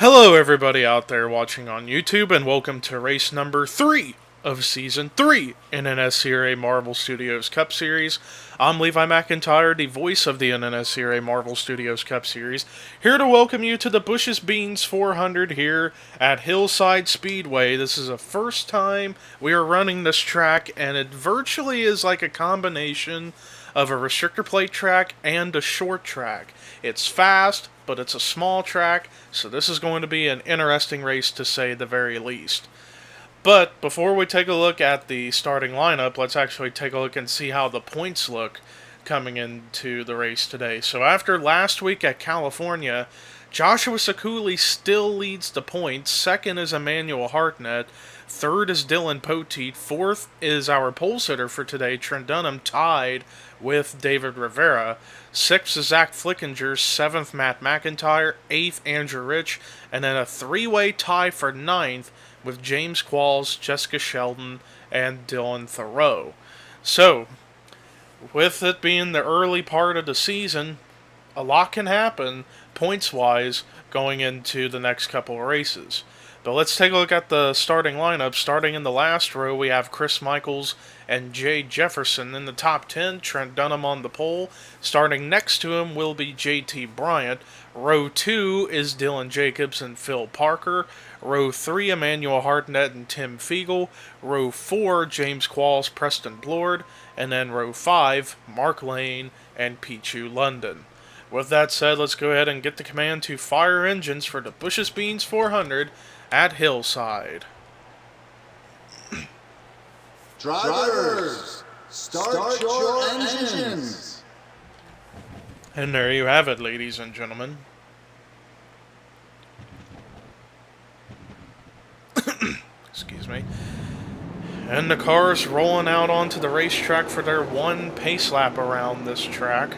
Hello everybody out there watching on YouTube, and welcome to race number 3 of Season 3 in NNSCRA Marvel Studios Cup Series. I'm Levi McIntyre, the voice of the NNSCRA Marvel Studios Cup Series, here to welcome you to the Bush's Beans 400 here at Hillside Speedway. This is the first time we are running this track, and it virtually is like a combination of a restrictor plate track and a short track. It's fast, but it's a small track, so this is going to be an interesting race to say the very least. But before we take a look at the starting lineup, let's actually take a look and see how the points look coming into the race today. So after last week at California, Joshua Sekuli still leads the points. Second is Emmanuel Hartnett. Third is Dylan Poteet. Fourth is our pole sitter for today, Trent Dunham, tied with David Rivera. Sixth is Zach Flickinger. Seventh, Matt McIntyre. Eighth, Andrew Rich. And then a three-way tie for ninth with James Qualls, Jessica Sheldon, and Dylan Thoreau. So, with it being the early part of the season, a lot can happen points-wise going into the next couple of races. But let's take a look at the starting lineup. Starting in the last row, we have Chris Michaels and Jay Jefferson. In the top 10, Trent Dunham on the pole. Starting next to him will be JT Bryant. Row 2 is Dylan Jacobs and Phil Parker. Row 3, Emmanuel Hartnett and Tim Fiegel. Row 4, James Qualls, Preston Blord. And then row 5, Mark Lane and Pichu London. With that said, let's go ahead and get the command to fire engines for the Bush's Beans 400 at Hillside. Drivers, start your engines. And there you have it, ladies and gentlemen. Excuse me. And the cars rolling out onto the racetrack for their one pace lap around this track.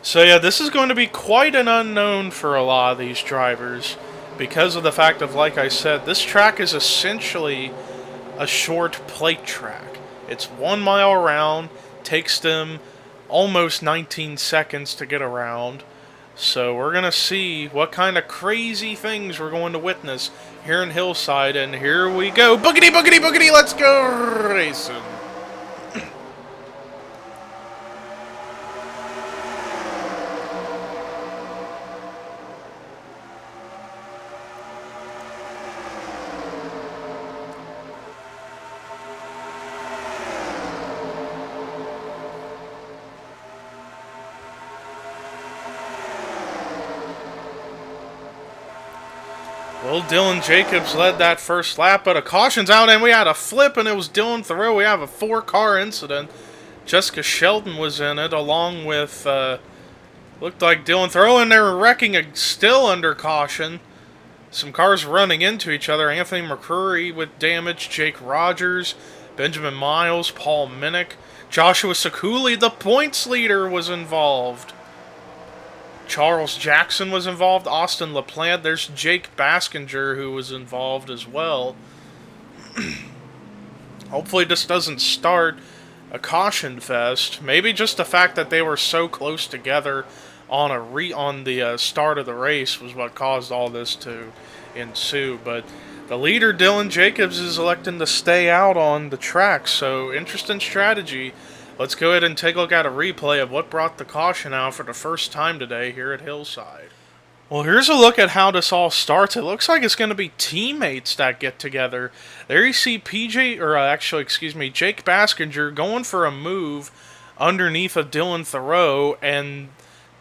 So yeah, this is going to be quite an unknown for a lot of these drivers because of the fact of, like I said, this track is essentially a short plate track. It's 1 mile around, takes them almost 19 seconds to get around. So we're going to see what kind of crazy things we're going to witness here in Hillside, and here we go. Boogity, boogity, boogity, let's go racing. Well, Dylan Jacobs led that first lap, but a caution's out, and we had a flip, and it was Dylan Thoreau. We have a 4-car incident. Jessica Sheldon was in it, along with, looked like Dylan Thoreau, and they were wrecking still under caution. Some cars running into each other. Anthony McCrory with damage, Jake Rogers, Benjamin Miles, Paul Minnick. Joshua Sekuli, the points leader, was involved. Charles Jackson was involved. Austin LaPlante. There's Jake Baskinger, who was involved as well. Hopefully this doesn't start a caution fest. Maybe just the fact that they were so close together on the start of the race was what caused all this to ensue. But the leader, Dylan Jacobs, is electing to stay out on the track. So interesting strategy. Let's go ahead and take a look at a replay of what brought the caution out for the first time today here at Hillside. Well, here's a look at how this all starts. It looks like it's going to be teammates that get together. There you see Jake Baskinger going for a move underneath of Dylan Thoreau, and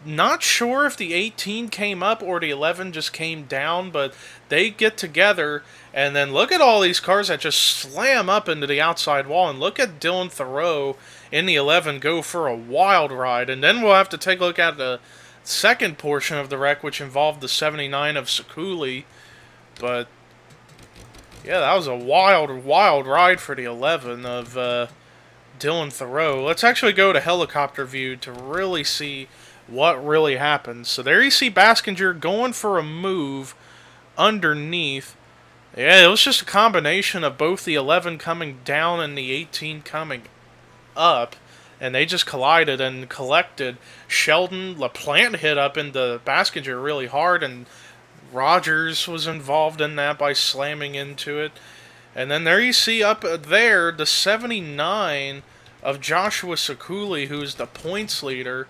Not sure if the 18 came up or the 11 just came down, but they get together, and then look at all these cars that just slam up into the outside wall, and look at Dylan Thoreau in the 11 go for a wild ride. And then we'll have to take a look at the second portion of the wreck, which involved the 79 of Sekuli. But yeah, that was a wild ride for the 11 of Dylan Thoreau. Let's actually go to helicopter view to really see what really happened. So there you see Baskinger going for a move underneath. Yeah, it was just a combination of both the 11 coming down and the 18 coming up, and they just collided and collected. Sheldon LaPlante hit up into Baskinger really hard, and Rogers was involved in that by slamming into it. And then there you see up there the 79 of Joshua Sekuli, who's the points leader.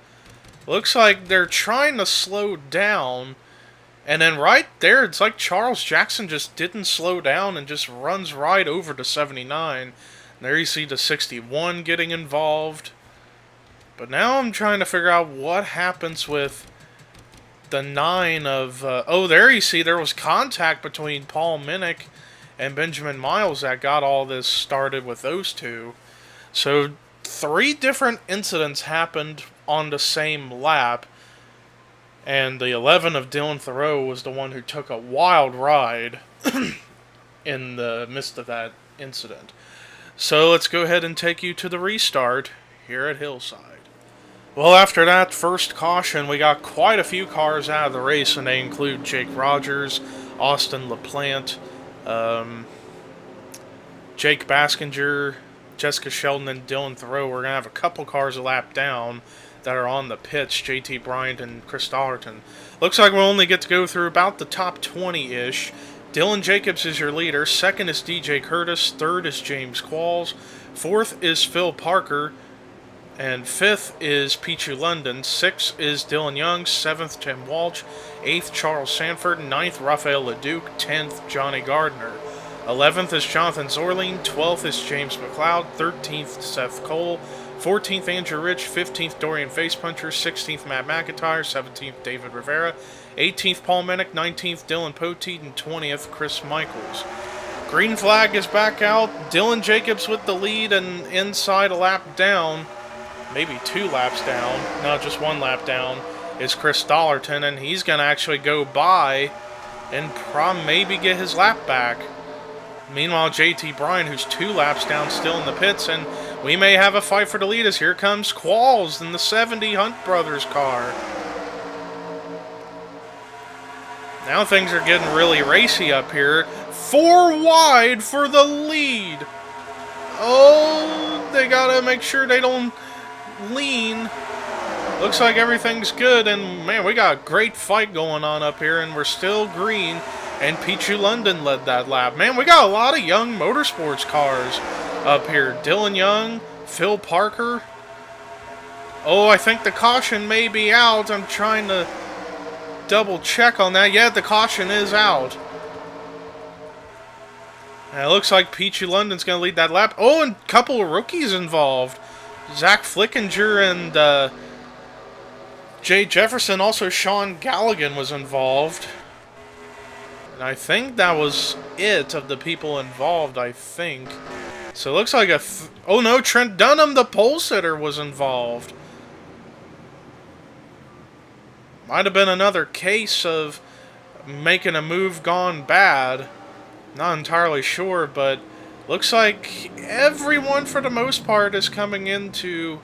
Looks like they're trying to slow down. And then right there, it's like Charles Jackson just didn't slow down and just runs right over to 79. And there you see the 61 getting involved. But now I'm trying to figure out what happens with the 9 of... oh, there you see there was contact between Paul Minnick and Benjamin Miles that got all this started with those two. So 3 different incidents happened on the same lap, and the 11 of Dylan Thoreau was the one who took a wild ride in the midst of that incident. So let's go ahead and take you to the restart here at Hillside. Well, after that first caution, we got quite a few cars out of the race, and they include Jake Rogers, Austin LaPlante, Jake Baskinger, Jessica Sheldon, and Dylan Thoreau. We're going to have a couple cars a lap down that are on the pits, JT Bryant and Chris Dollerton. Looks like we'll only get to go through about the top 20-ish. Dylan Jacobs is your leader. Second is DJ Curtis. Third is James Qualls. Fourth is Phil Parker. And fifth is Pichu London. Sixth is Dylan Young. Seventh, Tim Walsh. Eighth, Charles Sanford. Ninth, Rafael LeDuc. 10th, Johnny Gardner. 11th is Jonathan Zorling. 12th is James McLeod. 13th, Seth Cole. 14th, Andrew Rich. 15th, Dorian Facepuncher. 16th, Matt McIntyre. 17th, David Rivera. 18th, Paul Minnick. 19th, Dylan Poteet. And 20th, Chris Michaels. Green flag is back out. Dylan Jacobs with the lead and inside a lap down. Maybe 2 laps down. No, just 1 lap down is Chris Dollerton. And he's going to actually go by and maybe get his lap back. Meanwhile, JT Bryan, who's 2 laps down, still in the pits, and we may have a fight for the lead as here comes Qualls in the 70 Hunt Brothers car. Now things are getting really racy up here. 4 wide for the lead. Oh, they gotta make sure they don't lean. Looks like everything's good, and man, we got a great fight going on up here, and we're still green. And Pichu London led that lap. Man, we got a lot of young motorsports cars up here. Dylan Young, Phil Parker. Oh, I think the caution may be out. I'm trying to double check on that. Yeah, the caution is out. And it looks like Pichu London's going to lead that lap. Oh, and a couple of rookies involved. Zach Flickinger and Jay Jefferson. Also, Sean Galligan was involved. And I think that was it of the people involved, I think. So it looks like oh no, Trent Dunham, the pole sitter, was involved. Might have been another case of making a move gone bad. Not entirely sure, but looks like everyone for the most part is coming into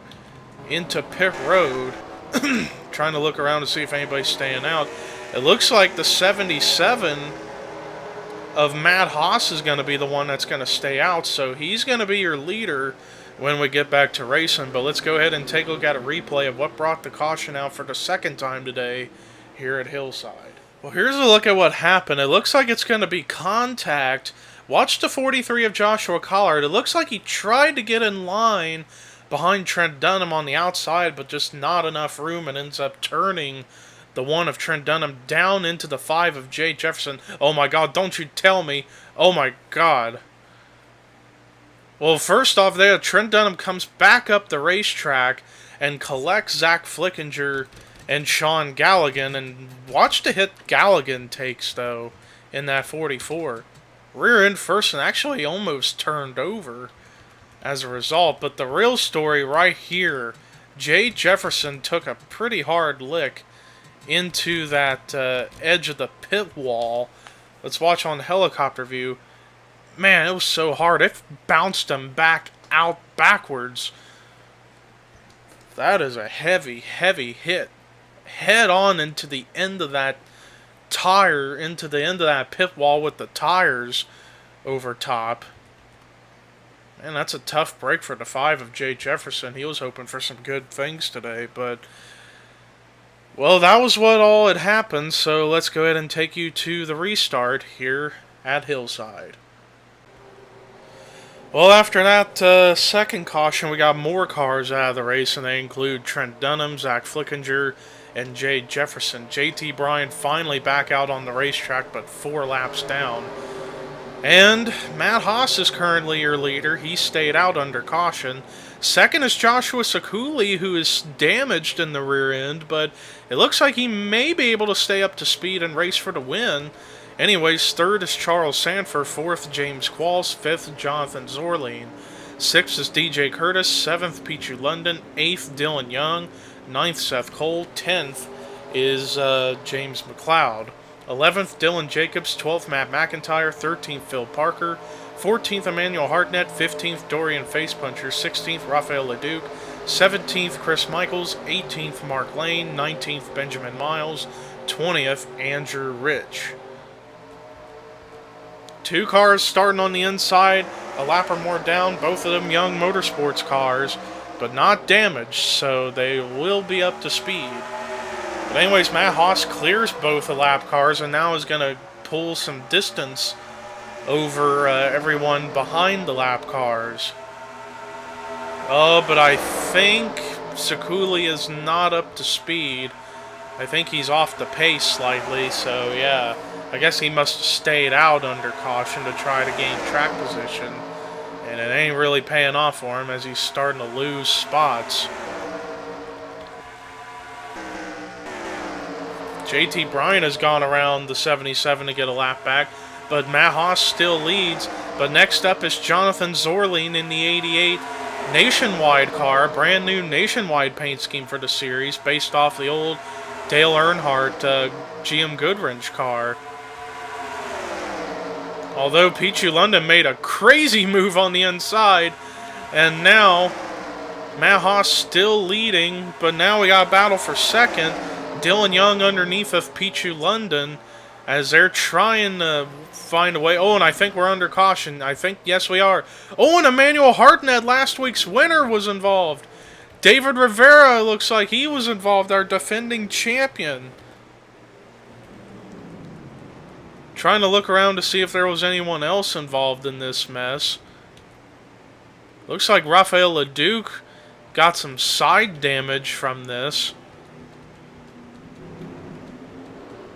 pit road. Trying to look around to see if anybody's staying out. It looks like the 77 of Matt Haas is going to be the one that's going to stay out, so he's going to be your leader when we get back to racing. But let's go ahead and take a look at a replay of what brought the caution out for the second time today here at Hillside. Well, here's a look at what happened. It looks like it's going to be contact. Watch the 43 of Joshua Collard. It looks like he tried to get in line behind Trent Dunham on the outside, but just not enough room, and ends up turning the 1 of Trent Dunham down into the 5 of Jay Jefferson. Oh my God, don't you tell me. Oh my God. Well, first off Trent Dunham comes back up the racetrack and collects Zach Flickinger and Sean Galligan. And watch the hit Galligan takes, though, in that 44. Rear end first and actually almost turned over as a result. But the real story right here, Jay Jefferson took a pretty hard lick into that edge of the pit wall. Let's watch on the helicopter view. Man, it was so hard. It bounced him back out backwards. That is a heavy, heavy hit. Head on into the end of that tire, into the end of that pit wall with the tires over top. Man, that's a tough break for the 5 of Jay Jefferson. He was hoping for some good things today, but... well, that was what all had happened, so let's go ahead and take you to the restart here at Hillside. Well, after that second caution, we got more cars out of the race, and they include Trent Dunham, Zach Flickinger, and Jay Jefferson. JT Bryan finally back out on the racetrack, but 4 laps down. And Matt Haas is currently your leader. He stayed out under caution. Second is Joshua Sakuli, who is damaged in the rear end, but it looks like he may be able to stay up to speed and race for the win. Anyways, third is Charles Sanford, fourth James Qualls, fifth Jonathan Zorline, sixth is DJ Curtis, seventh Pichu London, eighth Dylan Young, ninth Seth Cole, 10th is James McLeod, 11th Dylan Jacobs, 12th Matt McIntyre, 13th Phil Parker, 14th Emmanuel Hartnett, 15th Dorian Facepuncher, 16th Rafael Leduc, 17th Chris Michaels, 18th Mark Lane, 19th Benjamin Miles, 20th Andrew Rich. 2 cars starting on the inside, a lap or more down, both of them young motorsports cars, but not damaged, so they will be up to speed. But anyways, Matt Haas clears both the lap cars and now is going to pull some distance over everyone behind the lap cars. Oh, but I think Sakuli is not up to speed. I think he's off the pace slightly, so yeah. I guess he must have stayed out under caution to try to gain track position. And it ain't really paying off for him as he's starting to lose spots. JT Bryan has gone around the 77 to get a lap back, but Matt Haas still leads. But next up is Jonathan Zorline in the 88 Nationwide car, brand new Nationwide paint scheme for the series, based off the old Dale Earnhardt GM Goodwrench car. Although Pichu London made a crazy move on the inside, and now Matt Haas still leading, but now we got a battle for second. Dylan Young underneath of Pichu London as they're trying to find a way. Oh, and I think we're under caution. I think, yes, we are. Oh, and Emmanuel Hartnett, last week's winner, was involved. David Rivera looks like he was involved, our defending champion. Trying to look around to see if there was anyone else involved in this mess. Looks like Rafael Leduc got some side damage from this.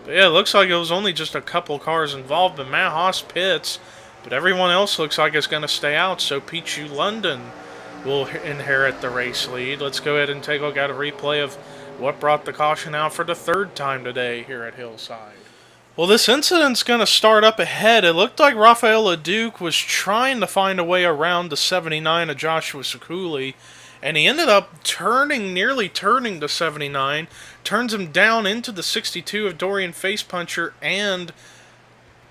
But yeah, it looks like it was only just a couple cars involved, but Matt Haas pits. But everyone else looks like it's going to stay out, so Pichu London will inherit the race lead. Let's go ahead and take a look at a replay of what brought the caution out for the 3rd time today here at Hillside. Well, this incident's going to start up ahead. It looked like Rafael Leduc was trying to find a way around the 79 of Joshua Sakuli, and he ended up nearly turning the 79, turns him down into the 62 of Dorian Facepuncher and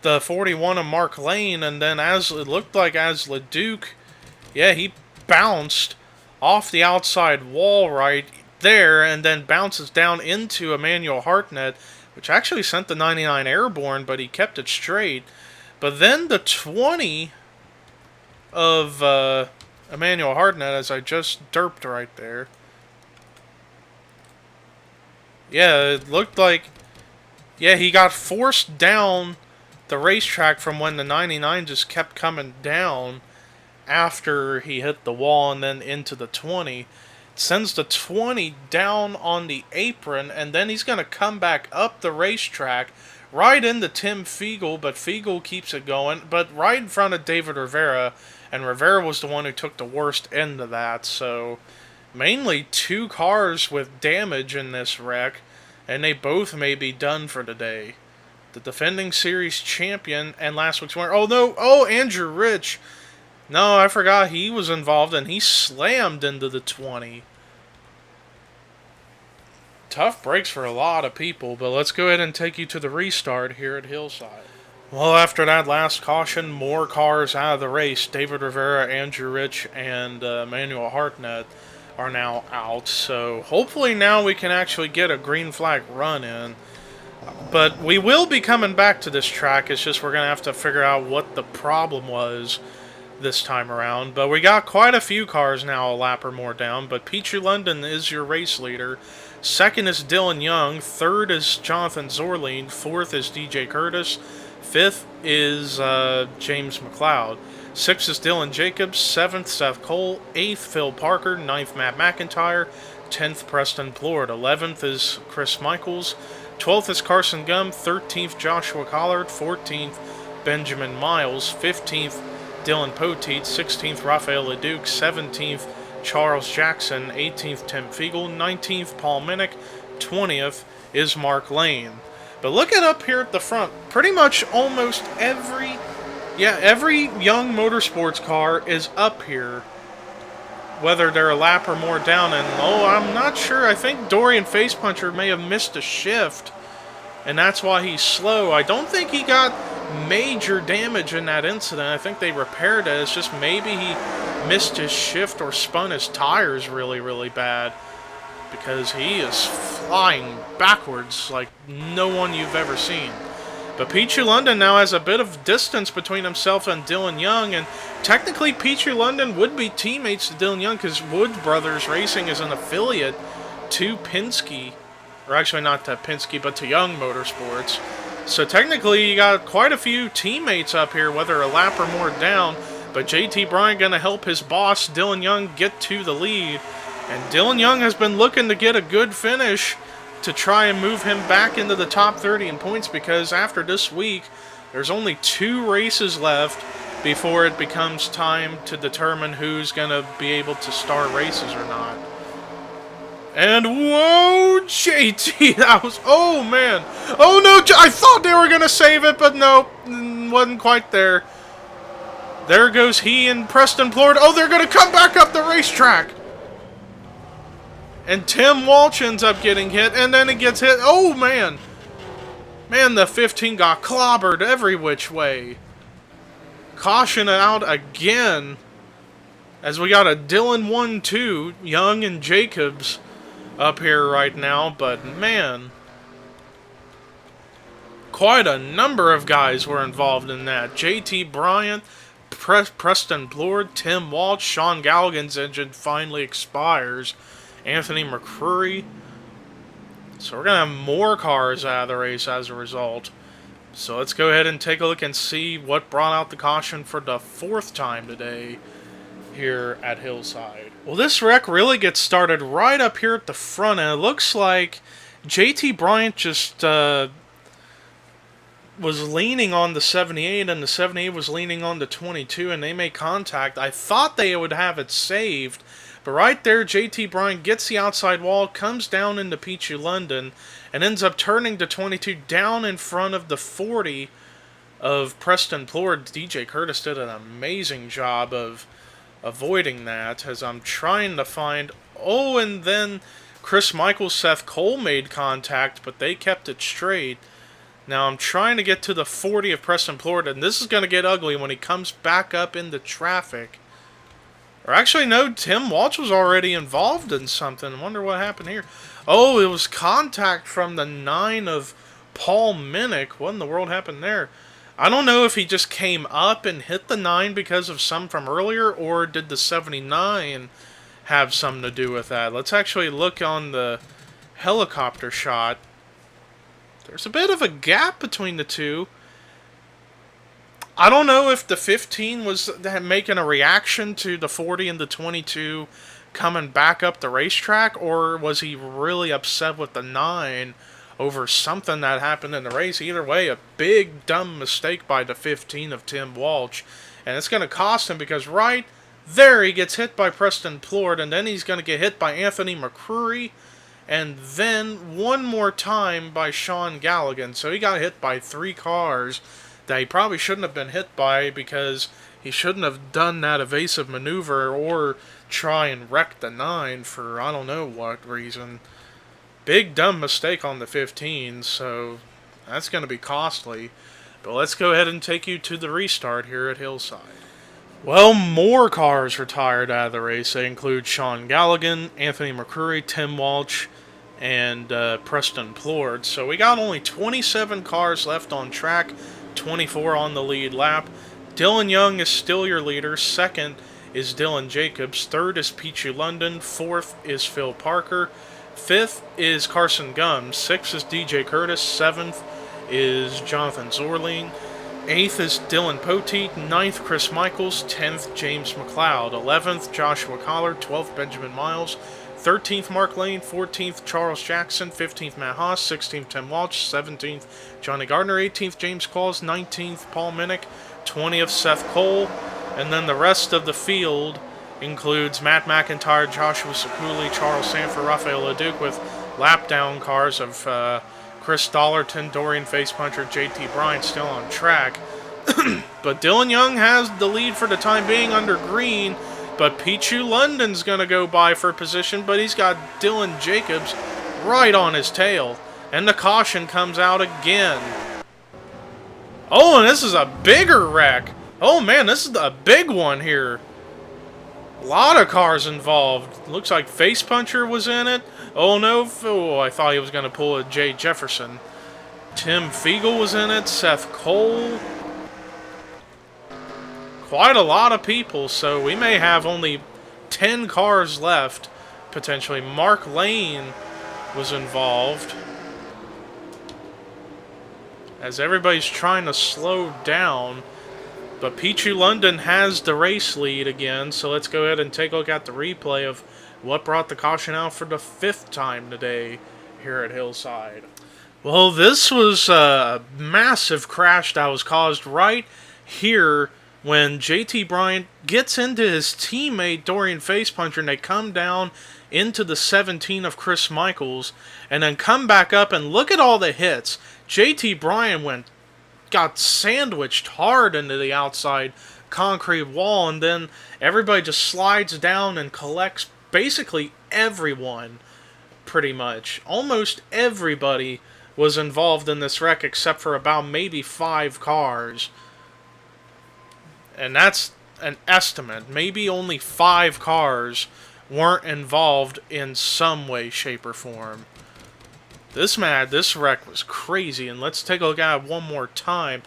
the 41 of Mark Lane, and then as it looked like as Leduc, yeah, he bounced off the outside wall right there, and then bounces down into Emmanuel Hartnett, which actually sent the 99 airborne, but he kept it straight. But then the 20 of Emmanuel Hartnett, as I just derped right there. Yeah, it looked like, yeah, he got forced down the racetrack from when the 99 just kept coming down after he hit the wall and then into the 20. Sends the 20 down on the apron, and then he's going to come back up the racetrack right into Tim Fiegel, but Fiegel keeps it going, but right in front of David Rivera, and Rivera was the one who took the worst end of that, so mainly 2 cars with damage in this wreck. and they both may be done for the day. The defending series champion and last week's winner. Oh no! Oh, Andrew Rich. No, I forgot he was involved and he slammed into the 20. Tough breaks for a lot of people, but let's go ahead and take you to the restart here at Hillside. Well, after that last caution, more cars out of the race. David Rivera, Andrew Rich, and Manuel Hartnett are now out. So hopefully now we can actually get a green flag run in. But we will be coming back to this track. It's just we're going to have to figure out what the problem was this time around. But we got quite a few cars now a lap or more down. But Peachy London is your race leader. Second is Dylan Young. Third is Jonathan Zorleen. Fourth is DJ Curtis. Fifth is James McLeod. Sixth is Dylan Jacobs. Seventh, Seth Cole. Eighth, Phil Parker. Ninth, Matt McIntyre. 10th, Preston Plord. 11th is Chris Michaels. 12th is Carson Gum. 13th, Joshua Collard. 14th, Benjamin Miles. 15th, Dylan Poteet. 16th, Rafael Leduc. 17th, Charles Jackson. 18th, Tim Fiegel. 19th, Paul Minnick. 20th is Mark Lane. But look at up here at the front. Pretty much almost every young motorsports car is up here. Whether they're a lap or more down. And, I'm not sure. I think Dorian Facepuncher may have missed a shift. And that's why he's slow. I don't think he got major damage in that incident. I think they repaired it. It's just maybe he missed his shift or spun his tires really, really bad. Because he is flying backwards like no one you've ever seen. But Peachy London now has a bit of distance between himself and Dylan Young. And technically Peachy London would be teammates to Dylan Young because Wood Brothers Racing is an affiliate to Penske. Or actually not to Penske, but to Young Motorsports. So technically you got quite a few teammates up here, whether a lap or more down. But JT Bryant going to help his boss, Dylan Young, get to the lead. And Dylan Young has been looking to get a good finish to try and move him back into the top 30 in points, because after this week, there's only 2 races left before it becomes time to determine who's going to be able to start races or not. And whoa, JT, that was, oh man. Oh no, I thought they were going to save it, but nope, wasn't quite there. There goes he and Preston Plord. Oh, they're going to come back up the racetrack. And Tim Walsh ends up getting hit, and then it gets hit. Oh, man. Man, the 15 got clobbered every which way. Caution out again. As we got a Dylan 1-2, Young and Jacobs up here right now. But, man, quite a number of guys were involved in that. JT Bryant, Preston Plord, Tim Walsh, Sean Galligan's engine finally expires. Anthony McCrory. So we're going to have more cars out of the race as a result. So let's go ahead and take a look and see what brought out the caution for the 4th time today here at Hillside. Well, this wreck really gets started right up here at the front, and it looks like JT Bryant just was leaning on the 78, and the 78 was leaning on the 22, and they made contact. I thought they would have it saved, but right there, JT Bryant gets the outside wall, comes down into Peachy London, and ends up turning the 22 down in front of the 40 of Preston Plord. DJ Curtis did an amazing job of avoiding that, as I'm trying to find... Oh, and then Chris Michaels, Seth Cole made contact, but they kept it straight. Now I'm trying to get to the 40 of Preston Plord, and this is going to get ugly when he comes back up into traffic. Or actually, no, Tim Walsh was already involved in something. I wonder what happened here. Oh, it was contact from the 9 of Paul Minnick. What in the world happened there? I don't know if he just came up and hit the 9 because of some from earlier, or did the 79 have something to do with that? Let's actually look on the helicopter shot. There's a bit of a gap between the two. I don't know if the 15 was making a reaction to the 40 and the 22 coming back up the racetrack, or was he really upset with the 9 over something that happened in the race. Either way, a big dumb mistake by the 15 of Tim Walsh, and it's going to cost him, because there he gets hit by Preston Plord, and then he's going to get hit by Anthony McCrory, and then one more time by Sean Galligan. So he got hit by 3 cars that he probably shouldn't have been hit by, because he shouldn't have done that evasive maneuver or try and wreck the 9 for I don't know what reason. Big dumb mistake on the 15, so that's going to be costly. But let's go ahead and take you to the restart here at Hillside. Well, more cars retired out of the race. They include Sean Galligan, Anthony McCreary, Tim Walsh, and Preston Plord. So we got only 27 cars left on track, 24 on the lead lap. Dylan Young is still your leader. Second is Dylan Jacobs. Third is Pichu London. Fourth is Phil Parker. Fifth is Carson Gumbs. Sixth is DJ Curtis. Seventh is Jonathan Zorling. Eighth is Dylan Poteet. Ninth, Chris Michaels. 10th, James McLeod. 11th, Joshua Collard. 12th, Benjamin Miles. 13th, Mark Lane. 14th, Charles Jackson. 15th, Matt Haas. 16th, Tim Walsh. 17th, Johnny Gardner. 18th, James Claus. 19th, Paul Minnick. 20th, Seth Cole. And then the rest of the field includes Matt McIntyre, Joshua Sakuli, Charles Sanford, Rafael LeDuc, with lap-down cars of Chris Dollarton, Dorian Facepuncher, JT Bryant still on track. But Dylan Young has the lead for the time being under green, but Pichu London's going to go by for position, but he's got Dylan Jacobs right on his tail. And the caution comes out again. Oh, and this is a bigger wreck. Oh man, this is a big one here. A lot of cars involved. Looks like Facepuncher was in it. Oh no, I thought he was going to pull a Jay Jefferson. Tim Fiegel was in it. Seth Cole. Quite a lot of people, so we may have only 10 cars left, potentially. Mark Lane was involved, as everybody's trying to slow down. But Pichu London has the race lead again, so let's go ahead and take a look at the replay of what brought the caution out for the 5th time today here at Hillside. Well, this was a massive crash that was caused right here when JT Bryant gets into his teammate Dorian Facepuncher, and they come down into the 17 of Chris Michaels, and then come back up, and look at all the hits. JT Bryant got sandwiched hard into the outside concrete wall, and then everybody just slides down and collects basically everyone, pretty much. Almost everybody was involved in this wreck except for about maybe 5 cars. And that's an estimate. Maybe only 5 cars weren't involved in some way, shape, or form. This wreck was crazy, and let's take a look at it one more time.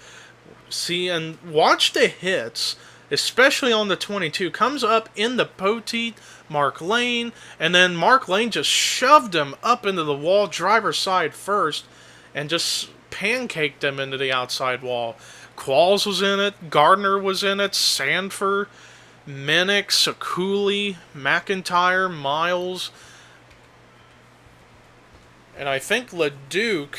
See, and watch the hits, especially on the 22. Comes up in the Poteet, Mark Lane, and then Mark Lane just shoved him up into the wall, driver's side first, and just pancaked him into the outside wall. Qualls was in it, Gardner was in it, Sanford, Minnick, Sakuli, McIntyre, Miles, and I think LeDuc,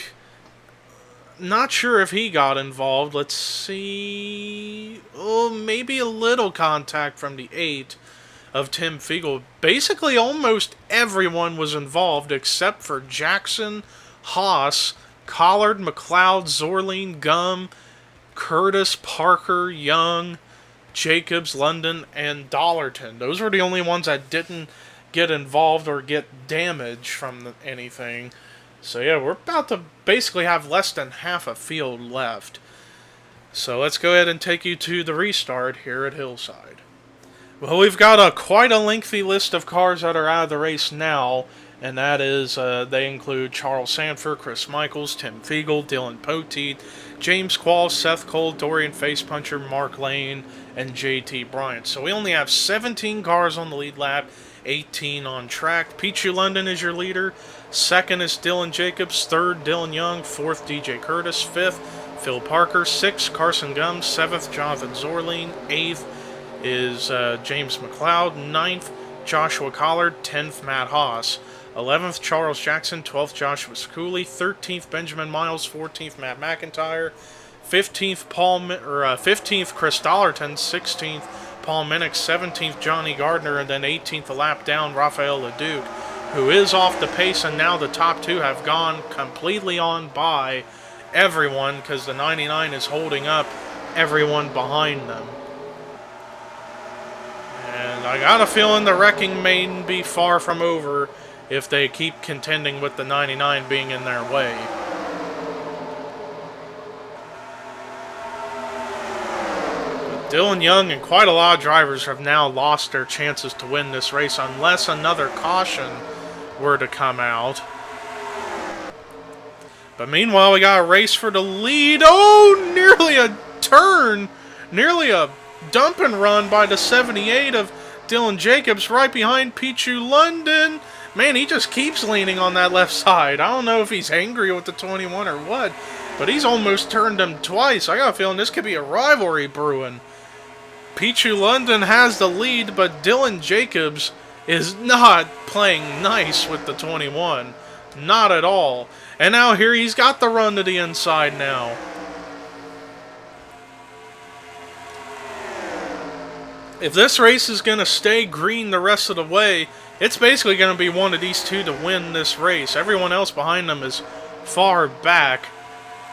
not sure if he got involved. Let's see. Oh, maybe a little contact from the 8 of Tim Fiegel. Basically, almost everyone was involved except for Jackson, Haas, Collard, McLeod, Zorling, Gum, Curtis, Parker, Young, Jacobs, London, and Dollarton. Those were the only ones that didn't get involved or get damage from anything. So yeah, we're about to basically have less than half a field left. So let's go ahead and take you to the restart here at Hillside. Well, we've got quite a lengthy list of cars that are out of the race now, and that is, they include Charles Sanford, Chris Michaels, Tim Fiegel, Dylan Poteet, James Qualls, Seth Cole, Dorian Facepuncher, Mark Lane, and JT Bryant. So we only have 17 cars on the lead lap, 18 on track. Pichu London is your leader. Second is Dylan Jacobs. Third, Dylan Young. Fourth, DJ Curtis. Fifth, Phil Parker. Sixth, Carson Gumbs. Seventh, Jonathan Zorling. Eighth is James McLeod. Ninth, Joshua Collard. 10th, Matt Haas. 11th, Charles Jackson. 12th, Joshua Sakuli. 13th, Benjamin Miles. 14th, Matt McIntyre. 15th, 15th, Chris Dollarton. 16th, Paul Minnick. 17th, Johnny Gardner. And then 18th, a lap down, Rafael LeDuc. who is off the pace, and now the top two have gone completely on by everyone because the 99 is holding up everyone behind them. And I got a feeling the wrecking may be far from over if they keep contending with the 99 being in their way. But Dylan Young and quite a lot of drivers have now lost their chances to win this race unless another caution were to come out. But meanwhile, we got a race for the lead. Oh, nearly a turn. Nearly a dump and run by the 78 of Dylan Jacobs right behind Pichu London. Man, he just keeps leaning on that left side. I don't know if he's angry with the 21 or what, but he's almost turned him twice. I got a feeling this could be a rivalry brewing. Pichu London has the lead, but Dylan Jacobs is not playing nice with the 21. Not at all. And now here he's got the run to the inside now. If this race is going to stay green the rest of the way, it's basically going to be one of these two to win this race. Everyone else behind them is far back.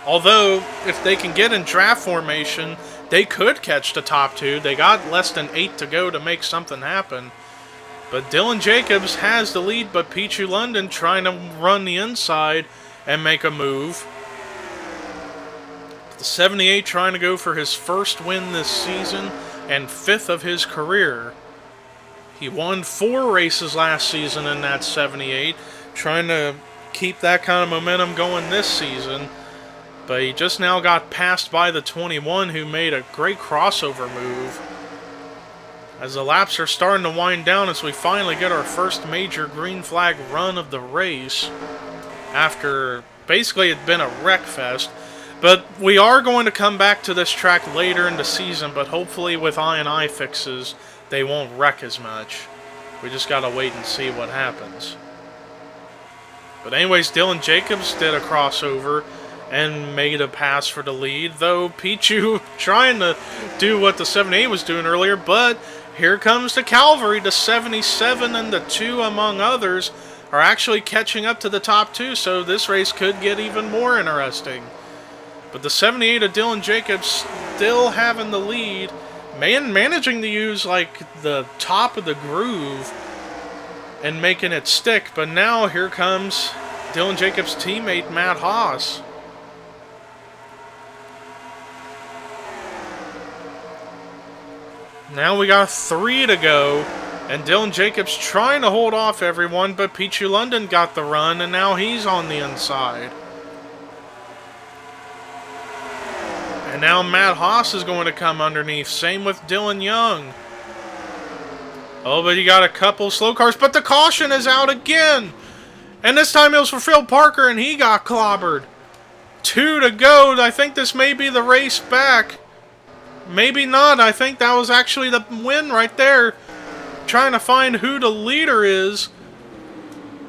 Although, if they can get in draft formation, they could catch the top two. They got less than 8 to go to make something happen. But Dylan Jacobs has the lead, but Pichu London trying to run the inside and make a move. The 78 trying to go for his first win this season and 5th of his career. He won 4 races last season in that 78, trying to keep that kind of momentum going this season. But he just now got passed by the 21, who made a great crossover move. As the laps are starting to wind down as we finally get our first major green flag run of the race. After basically it had been a wreck fest. But we are going to come back to this track later in the season, but hopefully with I&I fixes, they won't wreck as much. We just gotta wait and see what happens. But anyways, Dylan Jacobs did a crossover and made a pass for the lead, though Pichu trying to do what the 78 was doing earlier, but here comes the cavalry. The 77 and the 2, among others, are actually catching up to the top 2, so this race could get even more interesting. But the 78 of Dylan Jacobs still having the lead, managing to use like the top of the groove and making it stick. But now here comes Dylan Jacobs' teammate Matt Haas. Now we got 3 to go, and Dylan Jacobs trying to hold off everyone, but Pichu London got the run, and now he's on the inside. And now Matt Haas is going to come underneath. Same with Dylan Young. Oh, but you got a couple slow cars, but the caution is out again. And this time it was for Phil Parker, and he got clobbered. 2 to go. I think this may be the race back. Maybe not. I think that was actually the win right there. Trying to find who the leader is,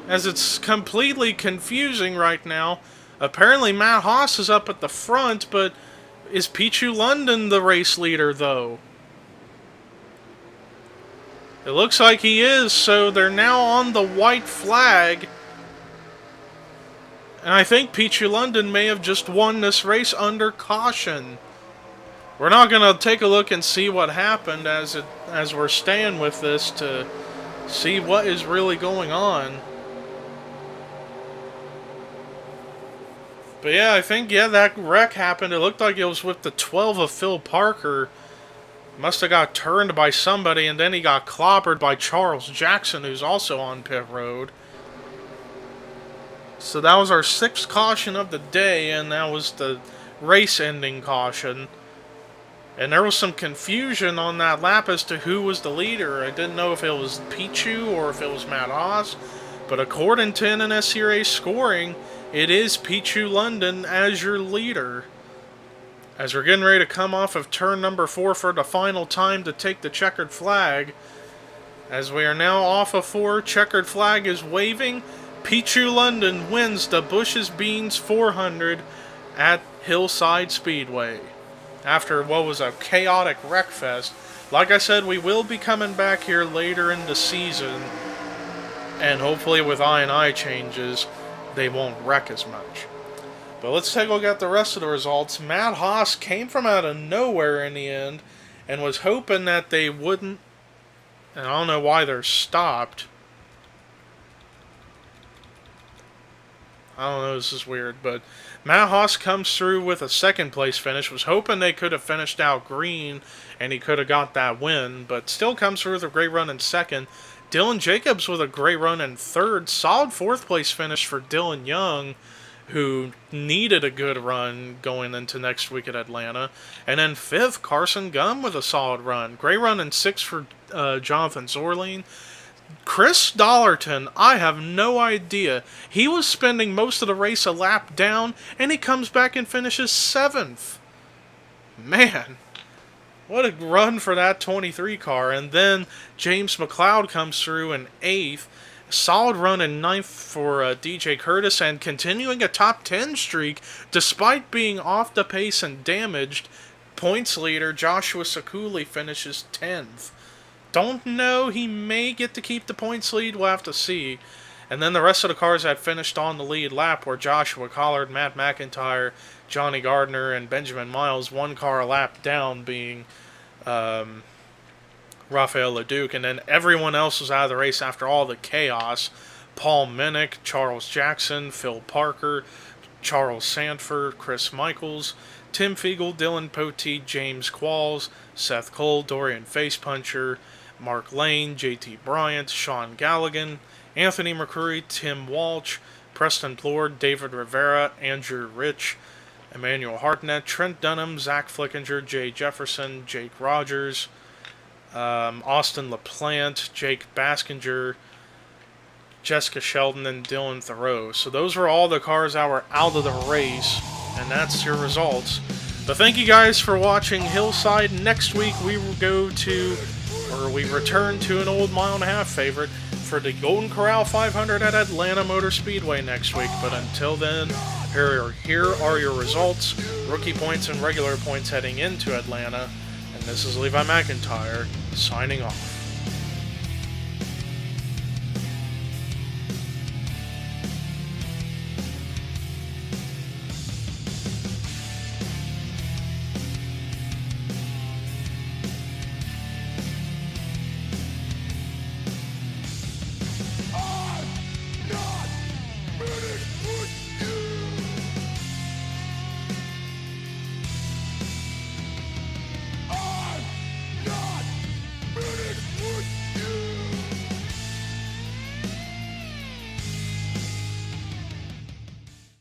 as it's completely confusing right now. Apparently Matt Haas is up at the front, but is Pichu London the race leader, though? It looks like he is, so they're now on the white flag. And I think Pichu London may have just won this race under caution. We're not going to take a look and see what happened as we're staying with this to see what is really going on. But yeah, I think, that wreck happened. It looked like it was with the 12 of Phil Parker. Must have got turned by somebody, and then he got clobbered by Charles Jackson, who's also on pit road. So that was our 6th caution of the day, and that was the race-ending caution. And there was some confusion on that lap as to who was the leader. I didn't know if it was Pichu or if it was Matt Haas. But according to NNSCRA scoring, it is Pichu London as your leader. As we're getting ready to come off of turn number 4 for the final time to take the checkered flag. As we are now off of 4, checkered flag is waving. Pichu London wins the Bush's Beans 400 at Hillside Speedway. After what was a chaotic wreckfest. Like I said, we will be coming back here later in the season and hopefully with I&I changes, they won't wreck as much. But let's take a look at the rest of the results. Matt Haas came from out of nowhere in the end and was hoping that they wouldn't, and I don't know why they're stopped. I don't know, this is weird, but Matt Haas comes through with a second place finish. Was hoping they could have finished out green and he could have got that win, but still comes through with a great run in second. Dylan Jacobs with a great run in third. Solid fourth place finish for Dylan Young, who needed a good run going into next week at Atlanta. And then fifth, Carson Gum with a solid run. Great run in sixth for Jonathan Zorline. Chris Dollarton, I have no idea. He was spending most of the race a lap down, and he comes back and finishes seventh. Man, what a run for that 23 car. And then James McLeod comes through in eighth. Solid run in ninth for DJ Curtis, and continuing a top 10 streak despite being off the pace and damaged. Points leader Joshua Sakuli finishes 10th. Don't know, he may get to keep the points lead, we'll have to see. And then the rest of the cars that finished on the lead lap were Joshua Collard, Matt McIntyre, Johnny Gardner, and Benjamin Miles. One car a lap down being Rafael Leduc. And then everyone else was out of the race after all the chaos. Paul Minnick, Charles Jackson, Phil Parker, Charles Sanford, Chris Michaels, Tim Fiegel, Dylan Poteet, James Qualls, Seth Cole, Dorian Facepuncher, Mark Lane, JT Bryant, Sean Galligan, Anthony McCurry, Tim Walsh, Preston Plord, David Rivera, Andrew Rich, Emmanuel Hartnett, Trent Dunham, Zach Flickinger, Jay Jefferson, Jake Rogers, Austin LaPlante, Jake Baskinger, Jessica Sheldon, and Dylan Thoreau. So those were all the cars that were out of the race, and that's your results. But thank you guys for watching Hillside. Next week we return to an old mile-and-a-half favorite for the Golden Corral 500 at Atlanta Motor Speedway next week. But until then, here are your results, rookie points and regular points heading into Atlanta. And this is Levi McIntyre signing off.